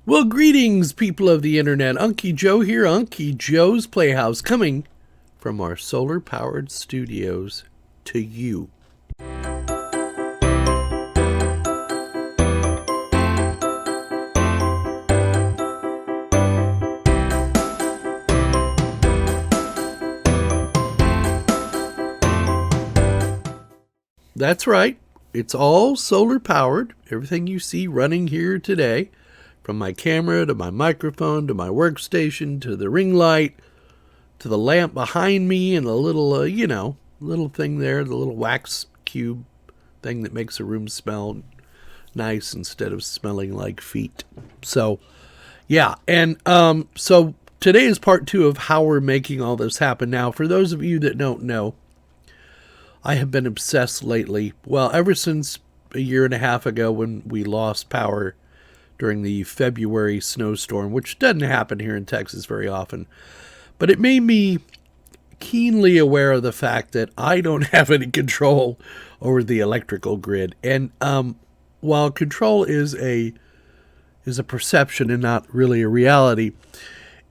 Well, greetings, people of the internet. Unky Joe here, Unky Joe's Playhouse, coming from our solar-powered studios to you. That's right. It's all solar-powered. Everything you see running here today, from my camera to my microphone to my workstation to the ring light to the lamp behind me and the little, little thing there, the little wax cube thing that makes a room smell nice instead of smelling like feet. So, yeah. And so today is part 2 of how we're making all this happen. Now, for those of you that don't know, I have been obsessed lately. Well, ever since a year and a half ago when we lost power during the February snowstorm, which doesn't happen here in Texas very often. But it made me keenly aware of the fact that I don't have any control over the electrical grid. And while control is a perception and not really a reality,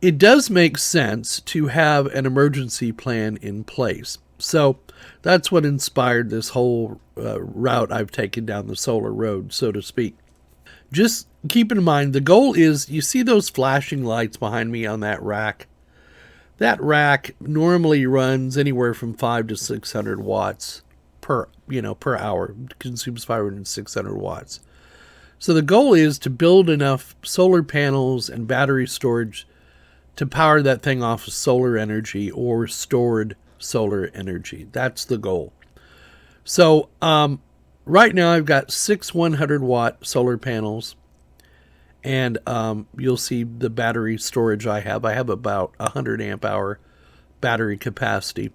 it does make sense to have an emergency plan in place. So that's what inspired this whole route I've taken down the solar road, so to speak. Just keep in mind, the goal is, you see those flashing lights behind me on that rack? That rack normally runs anywhere from 500 to 600 watts per hour. It consumes 500 and 600 watts. So the goal is to build enough solar panels and battery storage to power that thing off of solar energy or stored solar energy. That's the goal. So right now I've got 6 100-watt solar panels, and you'll see the battery storage I have. I have about 100 amp hour battery capacity,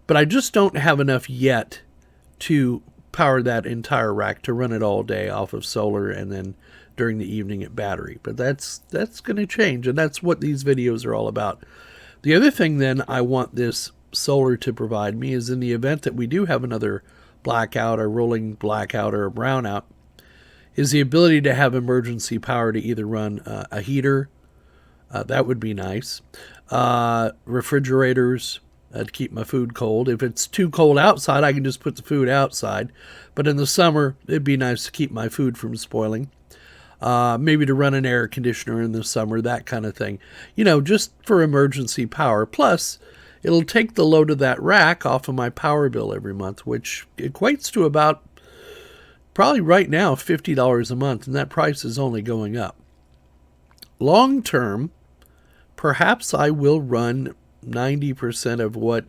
but I just don't have enough yet to power that entire rack, to run it all day off of solar and then during the evening at battery. But that's going to change, and that's what these videos are all about. The other thing then I want this solar to provide me is, in the event that we do have another blackout or rolling blackout or a brownout, is the ability to have emergency power to either run a heater, that would be nice, refrigerators to keep my food cold. If it's too cold outside, I can just put the food outside, but in the summer it'd be nice to keep my food from spoiling. Maybe to run an air conditioner in the summer, that kind of thing, just for emergency power. Plus it'll take the load of that rack off of my power bill every month, which equates to about, probably right now, $50 a month, and that price is only going up. Long term, perhaps I will run 90% of what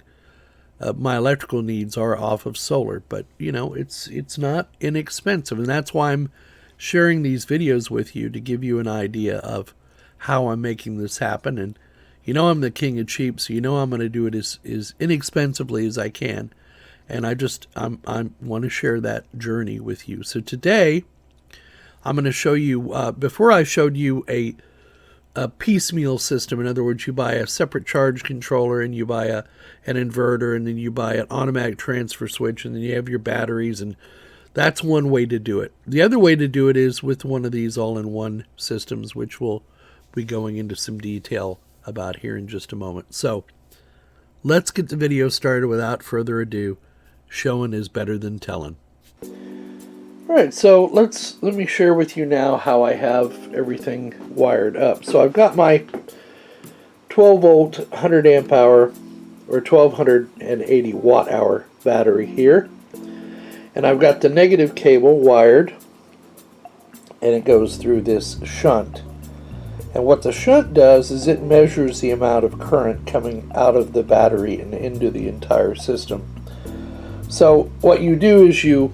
my electrical needs are off of solar, but it's not inexpensive, and that's why I'm sharing these videos with you, to give you an idea of how I'm making this happen. And I'm the king of cheap, so I'm going to do it as inexpensively as I can. And I want to share that journey with you. So today, I'm going to show you, before I showed you a piecemeal system. In other words, you buy a separate charge controller, and you buy an inverter, and then you buy an automatic transfer switch, and then you have your batteries, and that's one way to do it. The other way to do it is with one of these all-in-one systems, which we'll be going into some detail about here in just a moment. So let's get the video started without further ado. Showing is better than telling. All right, so let me share with you now how I have everything wired up. So I've got my 12 volt 100 amp hour or 1280 watt hour battery here, and I've got the negative cable wired, and it goes through this shunt. And what the shunt does is it measures the amount of current coming out of the battery and into the entire system. So what you do is you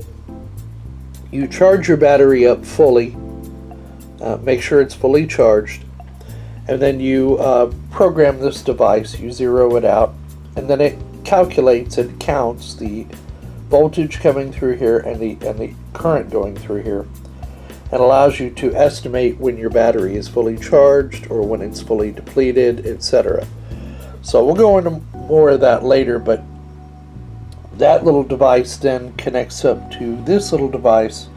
charge your battery up fully, make sure it's fully charged, and then you program this device, you zero it out, and then it calculates and counts the voltage coming through here and the current going through here, and allows you to estimate when your battery is fully charged or when it's fully depleted, etc. So we'll go into more of that later, but that little device then connects up to this little device,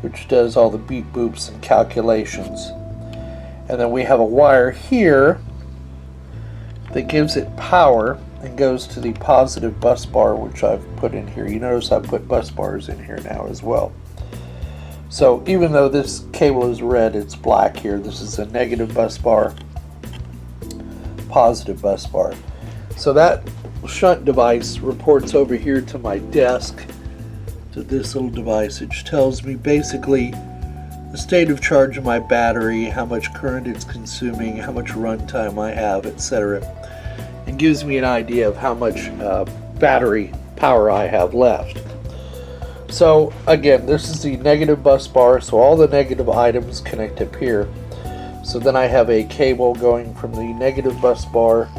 which does all the beep boops and calculations. And then we have a wire here that gives it power and goes to the positive bus bar, which I've put in here. You notice I've put bus bars in here now as well. So even though this cable is red, it's black here. This is a negative bus bar, positive bus bar. So that shunt device reports over here to my desk, to this little device, which tells me basically the state of charge of my battery, how much current it's consuming, how much runtime I have, etc. And gives me an idea of how much battery power I have left. So again, this is the negative bus bar, so all the negative items connect up here. So then I have a cable going from the negative bus bar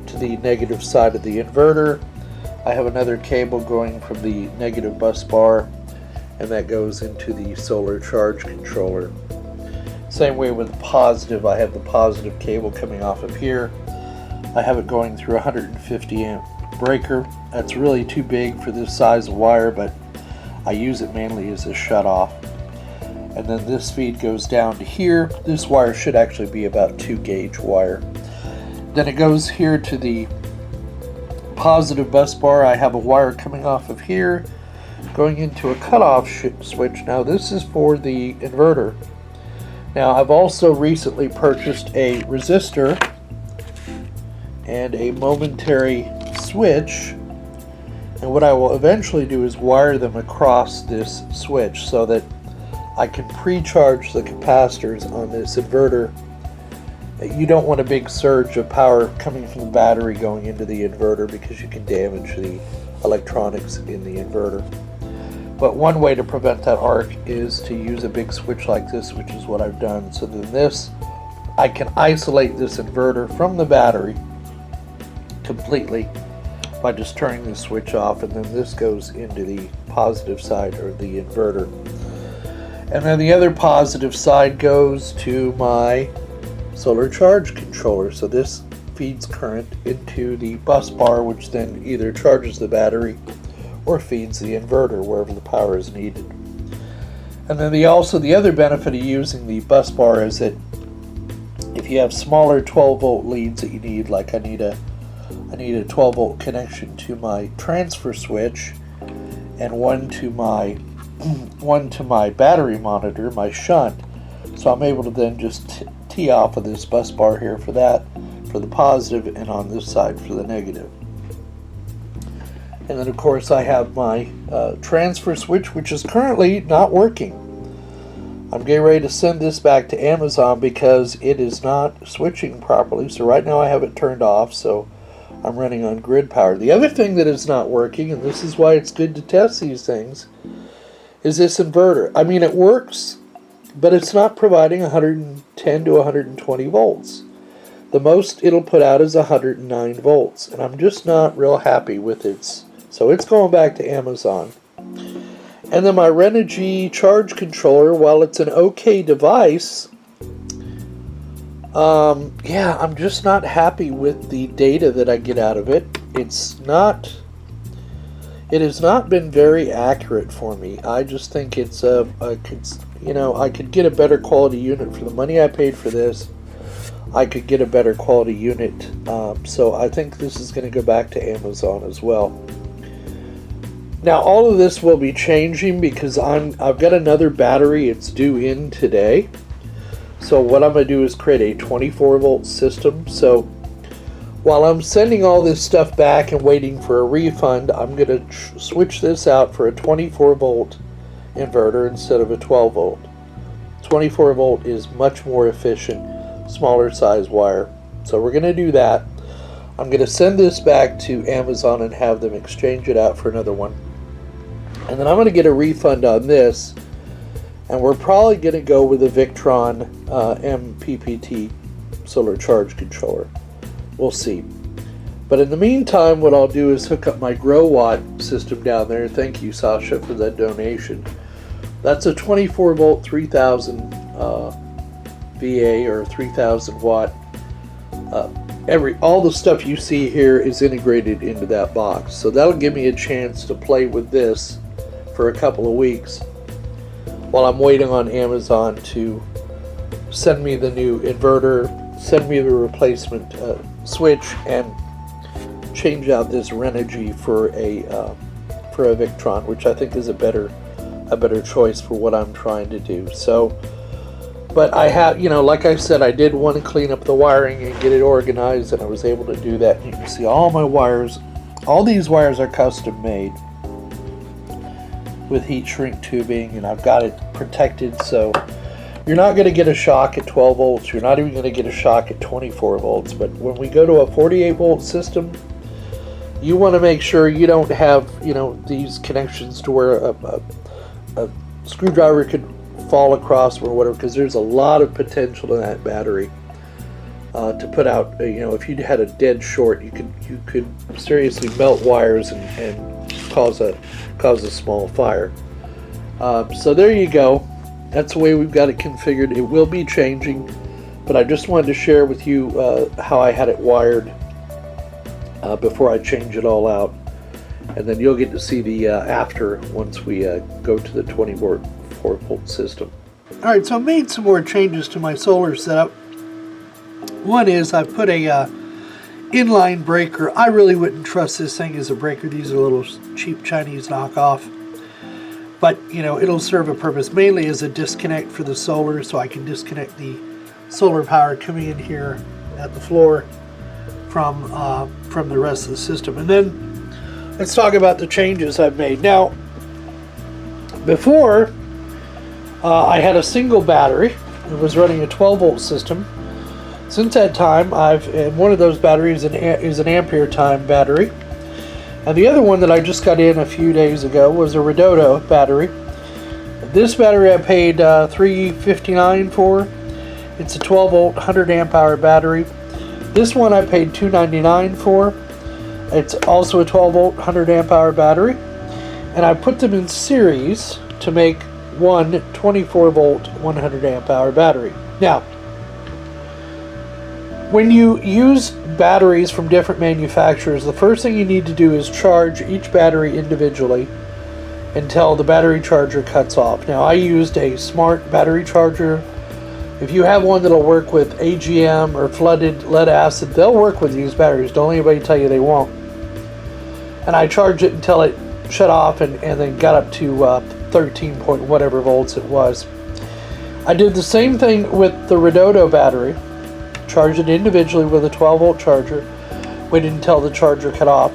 to the negative side of the inverter. I have another cable going from the negative bus bar, and that goes into the solar charge controller. Same way with the positive, I have the positive cable coming off of here. I have it going through a 150 amp breaker. That's really too big for this size of wire, but I use it mainly as a shut-off. And then this feed goes down to here. This wire should actually be about 2 gauge wire. Then it goes here to the positive bus bar. I have a wire coming off of here, going into a cutoff switch. Now this is for the inverter. Now I've also recently purchased a resistor and a momentary switch. And what I will eventually do is wire them across this switch so that I can pre-charge the capacitors on this inverter. You don't want a big surge of power coming from the battery going into the inverter because you can damage the electronics in the inverter. But one way to prevent that arc is to use a big switch like this, which is what I've done. So then this, I can isolate this inverter from the battery completely by just turning the switch off, and then this goes into the positive side or the inverter. And then the other positive side goes to my solar charge controller. So this feeds current into the bus bar, which then either charges the battery or feeds the inverter wherever the power is needed. And then the other benefit of using the bus bar is that if you have smaller 12 volt leads that you need, like I need a 12 volt connection to my transfer switch and one to my battery monitor, my shunt. So I'm able to then just tee off of this bus bar here for that, for the positive, and on this side for the negative. And then of course I have my transfer switch, which is currently not working. I'm getting ready to send this back to Amazon because it is not switching properly. So right now I have it turned off, so I'm running on grid power. The other thing that is not working, and this is why it's good to test these things, is this inverter. I mean, it works, but it's not providing 110 to 120 volts. The most it'll put out is 109 volts, and I'm just not real happy with it. So it's going back to Amazon. And then my Renogy charge controller, while it's an okay device, yeah, I'm just not happy with the data that I get out of it. It has not been very accurate for me. I just think it's I could get a better quality unit for the money I paid for this. I could get a better quality unit, so I think this is going to go back to Amazon as well. Now all of this will be changing because I've got another battery. It's due in today. So what I'm going to do is create a 24 volt system. So while I'm sending all this stuff back and waiting for a refund, I'm going to switch this out for a 24 volt inverter instead of a 12 volt. 24 volt is much more efficient, smaller size wire. So we're going to do that. I'm going to send this back to Amazon and have them exchange it out for another one. And then I'm going to get a refund on this. And we're probably going to go with a Victron MPPT solar charge controller. We'll see. But in the meantime, what I'll do is hook up my Growatt system down there. Thank you, Sascha, for that donation. That's a 24 volt 3000 VA or 3000 watt. All the stuff you see here is integrated into that box. So that'll give me a chance to play with this for a couple of weeks while I'm waiting on Amazon to send me the new inverter, send me the replacement switch, and change out this Renogy for a Victron, which I think is a better choice for what I'm trying to do. So, but I have, like I said, I did want to clean up the wiring and get it organized, and I was able to do that. You can see all my wires, all these wires are custom made with heat shrink tubing, and I've got it protected, so you're not going to get a shock at 12 volts. You're not even going to get a shock at 24 volts. But when we go to a 48 volt system, you want to make sure you don't have, these connections to where a screwdriver could fall across or whatever, because there's a lot of potential in that battery to put out. If you had a dead short, you could seriously melt wires and cause a small fire. So there you go. That's the way we've got it configured. It will be changing, but I just wanted to share with you how I had it wired before I change it all out, and then you'll get to see the after once we go to the 24 volt system. Alright, so I made some more changes to my solar setup. One is I put a inline breaker. I really wouldn't trust this thing as a breaker. These are little cheap Chinese knockoff. But, it'll serve a purpose mainly as a disconnect for the solar, so I can disconnect the solar power coming in here at the floor from the rest of the system. And then let's talk about the changes I've made. Now, before I had a single battery. It was running a 12 volt system. Since that time, and one of those batteries is an ampere time battery. And the other one that I just got in a few days ago was a Redodo battery. This battery I paid $359 for. It's a 12 volt 100 amp hour battery. This one I paid $299 for. It's also a 12 volt 100 amp hour battery. And I put them in series to make one 24 volt 100 amp hour battery. Now, when you use batteries from different manufacturers, the first thing you need to do is charge each battery individually until the battery charger cuts off. Now, I used a smart battery charger. If you have one that'll work with AGM or flooded lead acid, they'll work with these batteries. Don't let anybody tell you they won't. And I charged it until it shut off and then got up to 13 point whatever volts it was. I did the same thing with the Redodo battery. Charged it individually with a 12 volt charger, waited until the charger cut off,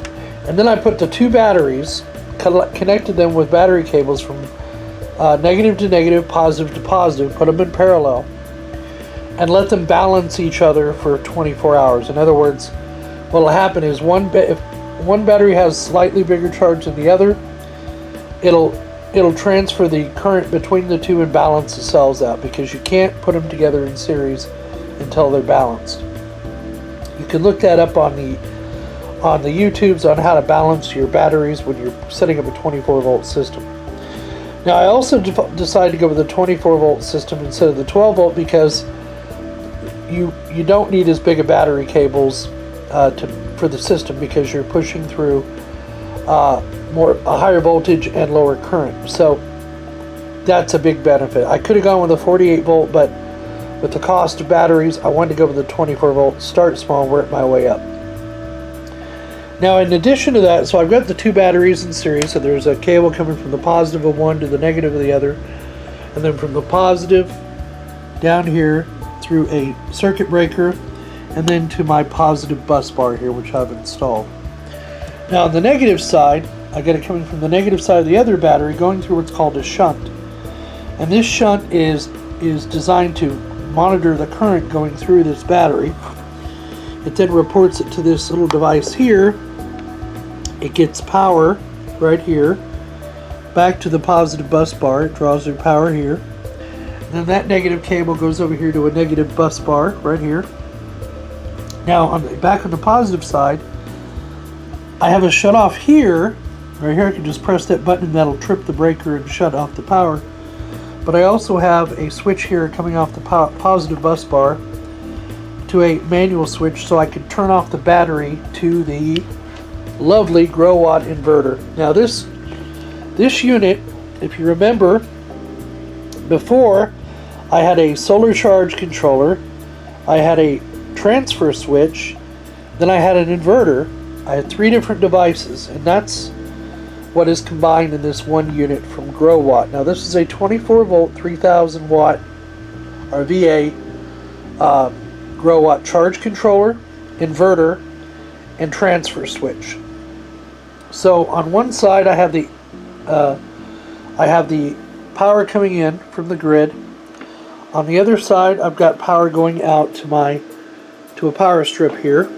and then I put the two batteries, connected them with battery cables from negative to negative, positive to positive, put them in parallel, and let them balance each other for 24 hours. In other words, what will happen is if one battery has slightly bigger charge than the other, it'll transfer the current between the two and balance the cells out, because you can't put them together in series until they're balanced. You can look that up on the YouTubes on how to balance your batteries when you're setting up a 24 volt system. Now, I also decided to go with a 24 volt system instead of the 12 volt because you don't need as big a battery cables for the system, because you're pushing through a higher voltage and lower current. So that's a big benefit. I could have gone with a 48 volt, but with the cost of batteries, I wanted to go with the 24 volt, start small, work my way up. Now, in addition to that, so I've got the two batteries in series, so there's a cable coming from the positive of one to the negative of the other, and then from the positive down here through a circuit breaker, and then to my positive bus bar here, which I've installed. Now, on the negative side, I got it coming from the negative side of the other battery, going through what's called a shunt. And this shunt is designed to monitor the current going through this battery. It then reports it to this little device here. It gets power right here back to the positive bus bar. It draws their power here. And then that negative cable goes over here to a negative bus bar right here. Now, back on the positive side, I have a shut off here. Right here, I can just press that button and that'll trip the breaker and shut off the power. But I also have a switch here coming off the positive bus bar to a manual switch, so I could turn off the battery to the lovely Growatt inverter. Now this unit, if you remember, before I had a solar charge controller, I had a transfer switch, then I had an inverter. I had 3 different devices, and that's what is combined in this one unit from Growatt. Now this is a 24 volt 3000 watt or VA Growatt charge controller, inverter, and transfer switch. So on one side I have the power coming in from the grid. On the other side I've got power going out to a power strip here.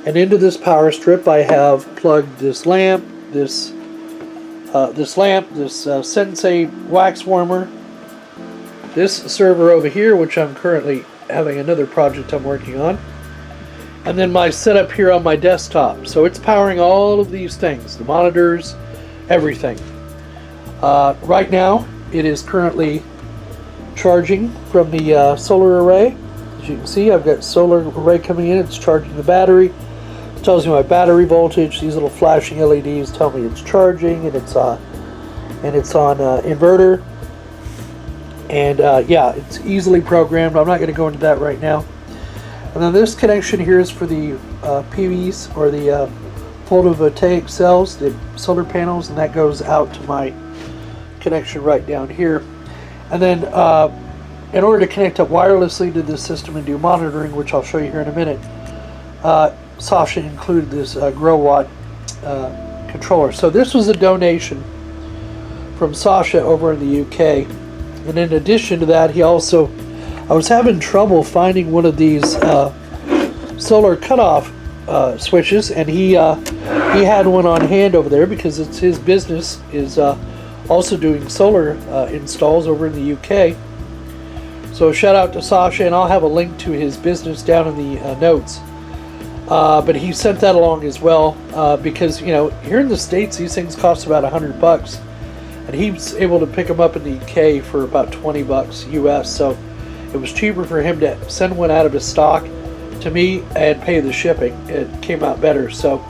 And into this power strip I have plugged this lamp, this Sensei wax warmer, this server over here, which I'm currently having another project I'm working on, and then my setup here on my desktop. So it's powering all of these things, the monitors, everything. Right now it is currently charging from the solar array. As you can see, I've got solar array coming in, it's charging the battery. Tells me my battery voltage. These little flashing LEDs tell me it's charging, and it's on inverter. And yeah, it's easily programmed. I'm not going to go into that right now. And then this connection here is for the PVs, or the photovoltaic cells, the solar panels, and that goes out to my connection right down here. And then in order to connect up wirelessly to this system and do monitoring, which I'll show you here in a minute, Sascha included this Growatt controller. So this was a donation from Sascha over in the UK. And in addition to that, I was having trouble finding one of these solar cutoff switches, and he had one on hand over there because it's his business is also doing solar installs over in the UK. So shout out to Sascha, and I'll have a link to his business down in the notes. But he sent that along as well because, you know, here in the States these things cost about $100, and he was able to pick them up in the UK for about $20 US. So it was cheaper for him to send one out of his stock to me and pay the shipping. It came out better. So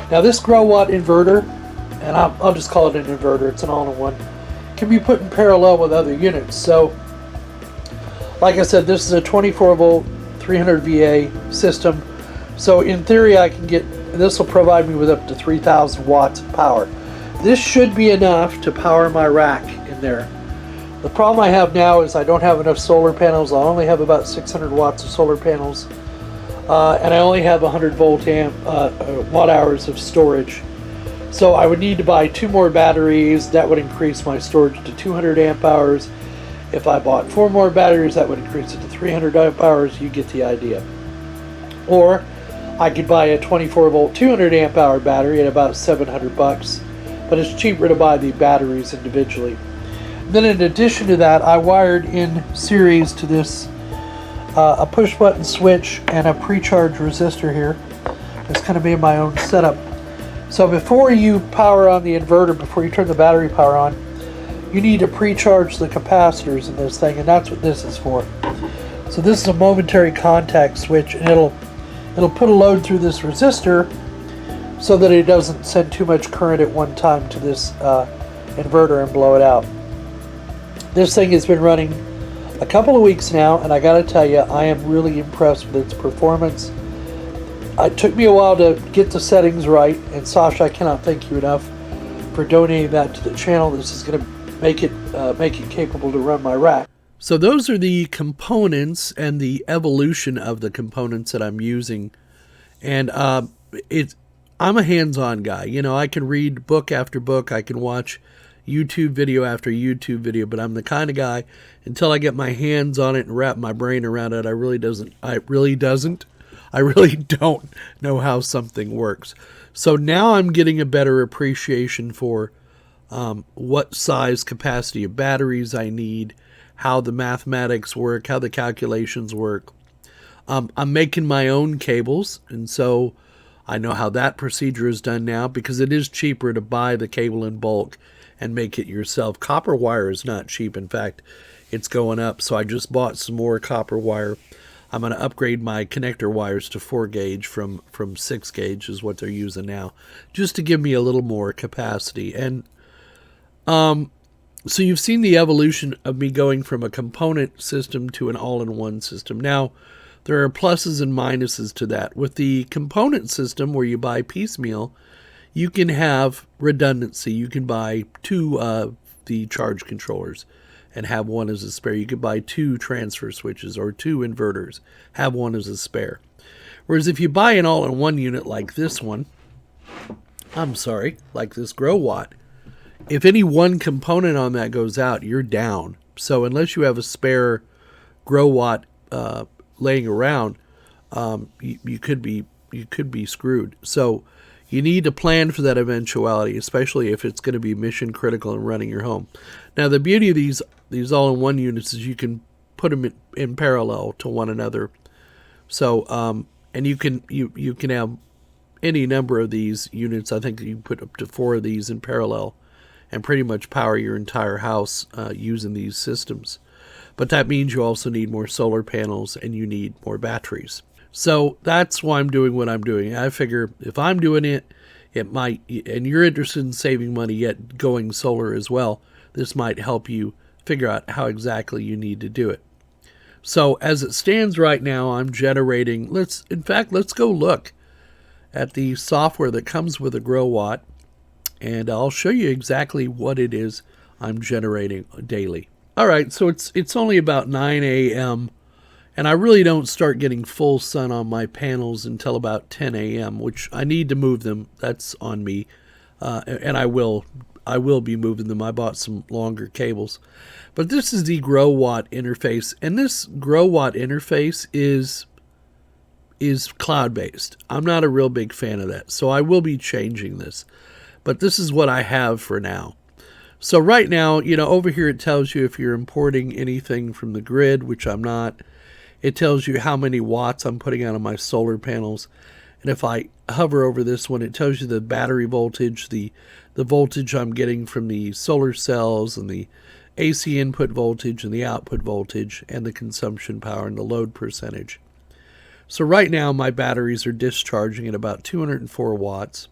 now this Growatt inverter, and I'll just call it an inverter, it's an all-in-one, can be put in parallel with other units. So like I said, this is a 24 volt 300 VA system. So in theory I can this will provide me with up to 3000 watts of power. This should be enough to power my rack in there. The problem I have now is I don't have enough solar panels. I only have about 600 watts of solar panels, and I only have 100 volt watt hours of storage. So I would need to buy 2 more batteries. That would increase my storage to 200 amp hours. If I bought 4 more batteries, that would increase it to 300 amp hours. You get the idea. Or I could buy a 24 volt 200 amp hour battery at about $700, but it's cheaper to buy the batteries individually. Then in addition to that, I wired in series to this a push button switch and a pre-charge resistor here. It's kind of made my own setup. So before you power on the inverter, before you turn the battery power on, you need to pre-charge the capacitors in this thing, and that's what this is for. So this is a momentary contact switch, and it'll put a load through this resistor so that it doesn't send too much current at one time to this inverter and blow it out. This thing has been running a couple of weeks now, and I gotta tell you, I am really impressed with its performance. It took me a while to get the settings right, and Sascha, I cannot thank you enough for donating that to the channel. This is going to make it capable to run my rack. So those are the components and the evolution of the components that I'm using. And I'm a hands-on guy. You know, I can read book after book. I can watch YouTube video after YouTube video, but I'm the kind of guy, until I get my hands on it and wrap my brain around it, I really don't know how something works. So now I'm getting a better appreciation for what size capacity of batteries I need, how the mathematics work, how the calculations work. I'm making my own cables, and so I know how that procedure is done now, because it is cheaper to buy the cable in bulk and make it yourself. Copper wire is not cheap. In fact, it's going up. So I just bought some more copper wire. I'm going to upgrade my connector wires to 4 gauge from 6 gauge is what they're using now, just to give me a little more capacity. And So you've seen the evolution of me going from a component system to an all-in-one system. Now, there are pluses and minuses to that. With the component system where you buy piecemeal, you can have redundancy. You can buy two of the charge controllers and have one as a spare. You could buy two transfer switches or two inverters, have one as a spare. Whereas if you buy an all-in-one unit like this one, like this Growatt, if any one component on that goes out, you're down. So unless you have a spare Growatt laying around, you could be screwed. So you need to plan for that eventuality, especially if it's going to be mission critical and running your home. Now, the beauty of these all-in-one units is you can put them in parallel to one another. So and you can have any number of these units. I think you can put up to 4 of these in parallel and pretty much power your entire house using these systems. But that means you also need more solar panels and you need more batteries. So that's why I'm doing what I'm doing. I figure if I'm doing it, it might, and you're interested in saving money yet going solar as well, this might help you figure out how exactly you need to do it. So as it stands right now, I'm generating, let's go look at the software that comes with a Growatt, and I'll show you exactly what it is I'm generating daily. All right, so it's only about 9 a.m., and I really don't start getting full sun on my panels until about 10 a.m., which I need to move them. That's on me, and I will be moving them. I bought some longer cables. But this is the Growatt interface, and this Growatt interface is cloud-based. I'm not a real big fan of that, so I will be changing this. But this is what I have for now. So right now, over here it tells you if you're importing anything from the grid, which I'm not. It tells you how many watts I'm putting out on my solar panels. And if I hover over this one, it tells you the battery voltage, the voltage I'm getting from the solar cells, and the AC input voltage and the output voltage, and the consumption power and the load percentage. So right now my batteries are discharging at about 204 watts.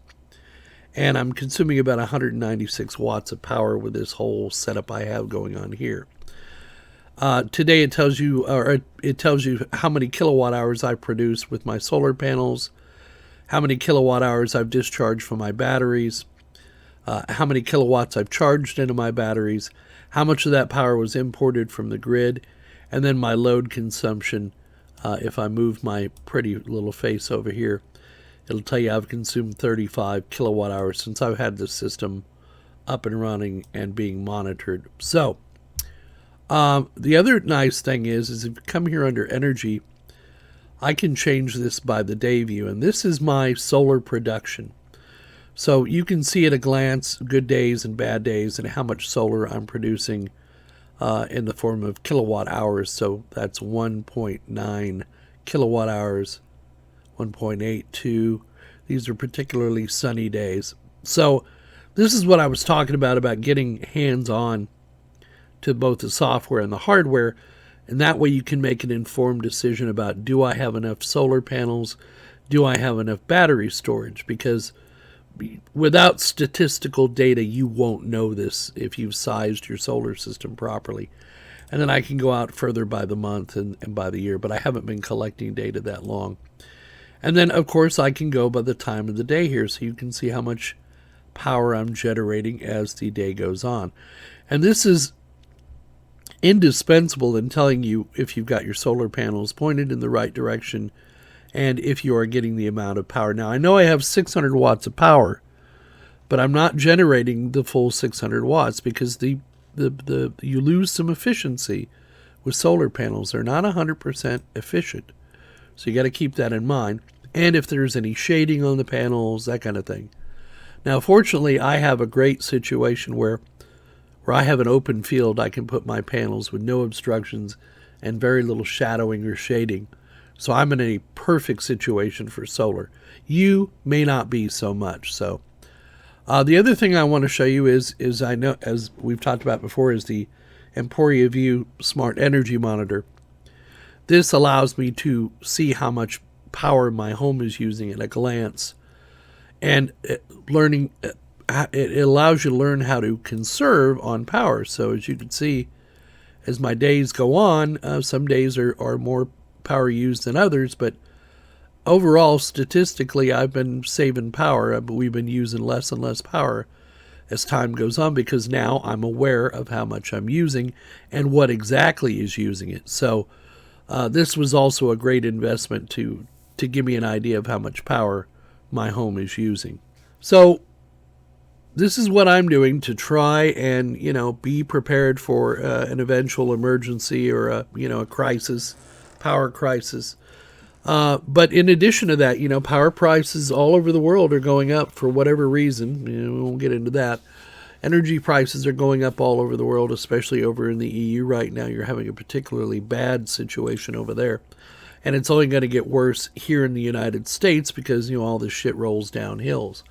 And I'm consuming about 196 watts of power with this whole setup I have going on here. Today it tells you how many kilowatt hours I produce with my solar panels, how many kilowatt hours I've discharged from my batteries, how many kilowatts I've charged into my batteries, how much of that power was imported from the grid, and then my load consumption. If I move my pretty little face over here, it'll tell you I've consumed 35 kilowatt hours since I've had this system up and running and being monitored. So the other nice thing is if you come here under energy, I can change this by the day view, and this is my solar production. So you can see at a glance good days and bad days and how much solar I'm producing in the form of kilowatt hours. So that's 1.9 kilowatt hours, 1.82. These are particularly sunny days. So this is what I was talking about getting hands-on to both the software and the hardware, and that way you can make an informed decision about, do I have enough solar panels? Do I have enough battery storage? Because without statistical data, you won't know this if you've sized your solar system properly. And then I can go out further by the month and by the year, but I haven't been collecting data that long. And then, of course, I can go by the time of the day here, so you can see how much power I'm generating as the day goes on. And this is indispensable in telling you if you've got your solar panels pointed in the right direction and if you are getting the amount of power. Now, I know I have 600 watts of power, but I'm not generating the full 600 watts because you lose some efficiency with solar panels. They're not 100% efficient. So you got to keep that in mind. And if there's any shading on the panels, that kind of thing. Now, fortunately, I have a great situation where I have an open field. I can put my panels with no obstructions and very little shadowing or shading. So I'm in a perfect situation for solar. You may not be so much. So the other thing I want to show you is I know, as we've talked about before, is the Emporia View Smart Energy Monitor. This allows me to see how much power my home is using at a glance and learning it allows you to learn how to conserve on power. So as you can see, as my days go on, some days are more power used than others, but overall, statistically, I've been saving power, but we've been using less and less power as time goes on, because now I'm aware of how much I'm using and what exactly is using it. So this was also a great investment to give me an idea of how much power my home is using. So this is what I'm doing to try and, be prepared for an eventual emergency or a crisis, power crisis. But in addition to that, power prices all over the world are going up for whatever reason. We won't get into that. Energy prices are going up all over the world, especially over in the EU right now. You're having a particularly bad situation over there. And it's only going to get worse here in the United States because, all this shit rolls down hills.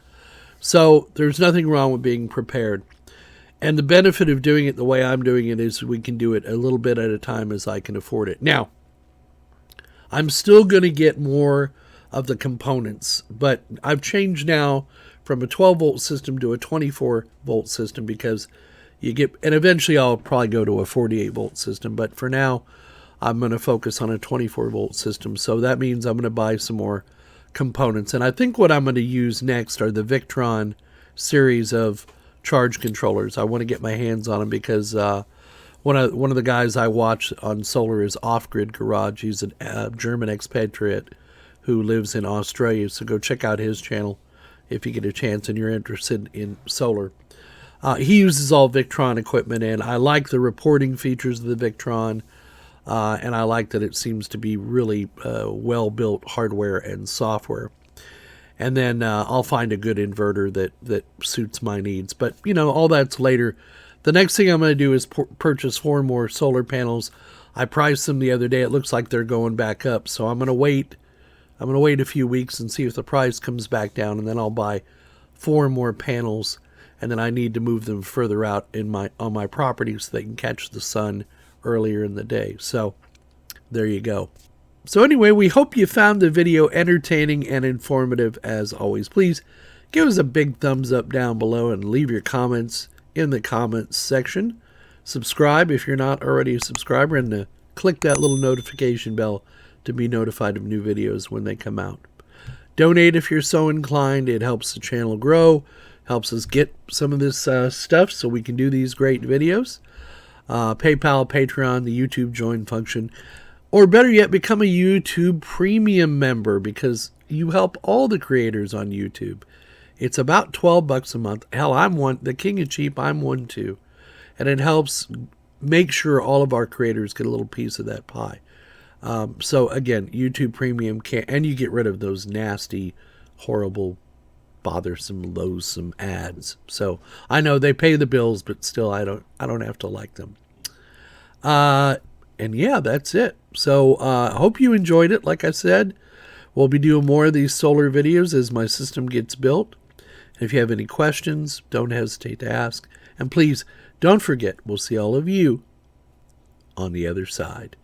So there's nothing wrong with being prepared. And the benefit of doing it the way I'm doing it is we can do it a little bit at a time as I can afford it. Now, I'm still going to get more of the components, but I've changed now from a 12-volt system to a 24-volt system because and eventually I'll probably go to a 48-volt system, but for now, I'm going to focus on a 24-volt system. So that means I'm going to buy some more components. And I think what I'm going to use next are the Victron series of charge controllers. I want to get my hands on them because one of the guys I watch on solar is Off Grid Garage. He's a German expatriate who lives in Australia. So go check out his channel if you get a chance and you're interested in solar. He uses all Victron equipment, and I like the reporting features of the Victron. And I like that it seems to be really well-built hardware and software. And then I'll find a good inverter that suits my needs. But, all that's later. The next thing I'm going to do is purchase 4 more solar panels. I priced them the other day. It looks like they're going back up. So I'm going to wait. I'm going to wait a few weeks and see if the price comes back down. And then I'll buy 4 more panels. And then I need to move them further out on my property so they can catch the sun earlier in the day. So there you go. So anyway, we hope you found the video entertaining and informative as always. Please give us a big thumbs up down below and leave your comments in the comments section. Subscribe if you're not already a subscriber, and click that little notification bell to be notified of new videos when they come out. Donate if you're so inclined. It helps the channel grow, helps us get some of this stuff so we can do these great videos. PayPal, Patreon, the YouTube join function, or better yet, become a YouTube premium member because you help all the creators on YouTube. It's about $12 a month. Hell, I'm one, the king of cheap. I'm one too, and it helps make sure all of our creators get a little piece of that pie. So again, YouTube premium and you get rid of those nasty, horrible, bothersome, loathsome ads. So I know they pay the bills, but still, I don't have to like them. And yeah, that's it. So hope you enjoyed it. Like I said, we'll be doing more of these solar videos as my system gets built. And if you have any questions, don't hesitate to ask. And please don't forget, we'll see all of you on the other side.